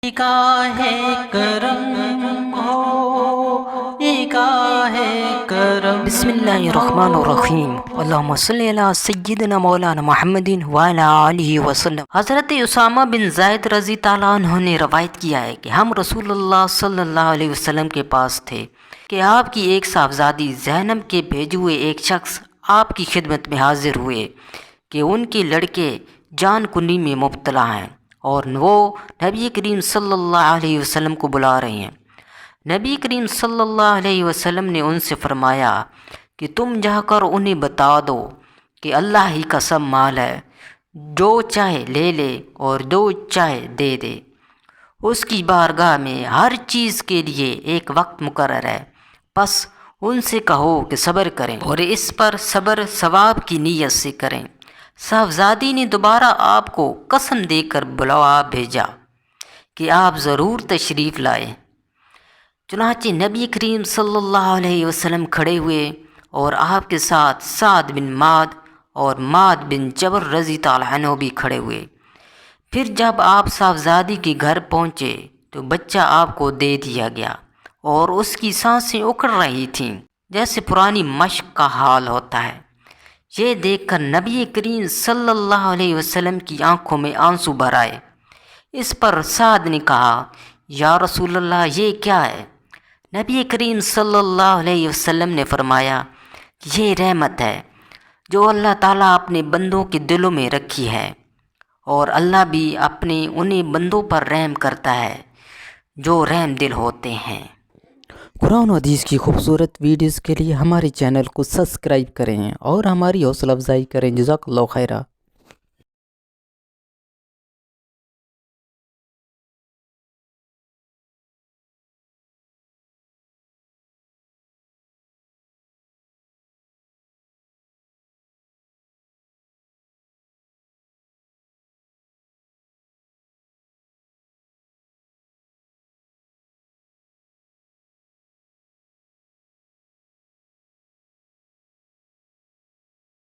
نگاہ کرم ہو، نگاہ کرم۔ بسم اللہ الرحمن الرحیم، اللہم صلی علی سیدنا مولانا محمد وعلی آلہ وسلم۔ حضرت اسامہ بن زید رضی تعالیٰ عنہ نے روایت کیا ہے کہ ہم رسول اللہ صلی اللہ علیہ وسلم کے پاس تھے کہ آپ کی ایک صاحبزادی زینب کے بھیجے ہوئے ایک شخص آپ کی خدمت میں حاضر ہوئے کہ ان کے لڑکے جان کنی میں مبتلا ہیں اور وہ نبی کریم صلی اللہ علیہ وسلم کو بلا رہے ہیں۔ نبی کریم صلی اللہ علیہ وسلم نے ان سے فرمایا کہ تم جا کر انہیں بتا دو کہ اللہ ہی کا سب مال ہے، جو چاہے لے لے اور جو چاہے دے دے۔ اس کی بارگاہ میں ہر چیز کے لیے ایک وقت مقرر ہے، بس ان سے کہو کہ صبر کریں اور اس پر صبر ثواب کی نیت سے کریں۔ صاحبزادی نے دوبارہ آپ کو قسم دے کر بلوا بھیجا کہ آپ ضرور تشریف لائیں۔ چنانچہ نبی کریم صلی اللہ علیہ وسلم کھڑے ہوئے اور آپ کے ساتھ سعد بن معاذ اور معاذ بن جبل رضی تعالیٰ عنہ بھی کھڑے ہوئے۔ پھر جب آپ صاحبزادی کے گھر پہنچے تو بچہ آپ کو دے دیا گیا اور اس کی سانسیں اکڑ رہی تھیں جیسے پرانی مشق کا حال ہوتا ہے۔ یہ دیکھ کر نبی کریم صلی اللہ علیہ وسلم کی آنکھوں میں آنسو بھر آئے۔ اس پر سعد نے کہا، یا رسول اللہ یہ کیا ہے؟ نبی کریم صلی اللہ علیہ وسلم نے فرمایا، یہ رحمت ہے جو اللہ تعالیٰ اپنے بندوں کے دلوں میں رکھی ہے، اور اللہ بھی اپنے انہیں بندوں پر رحم کرتا ہے جو رحم دل ہوتے ہیں۔ قرآن و حدیث کی خوبصورت ویڈیوز کے لیے ہمارے چینل کو سبسکرائب کریں اور ہماری حوصلہ افزائی کریں۔ جزاک اللہ خیرہ۔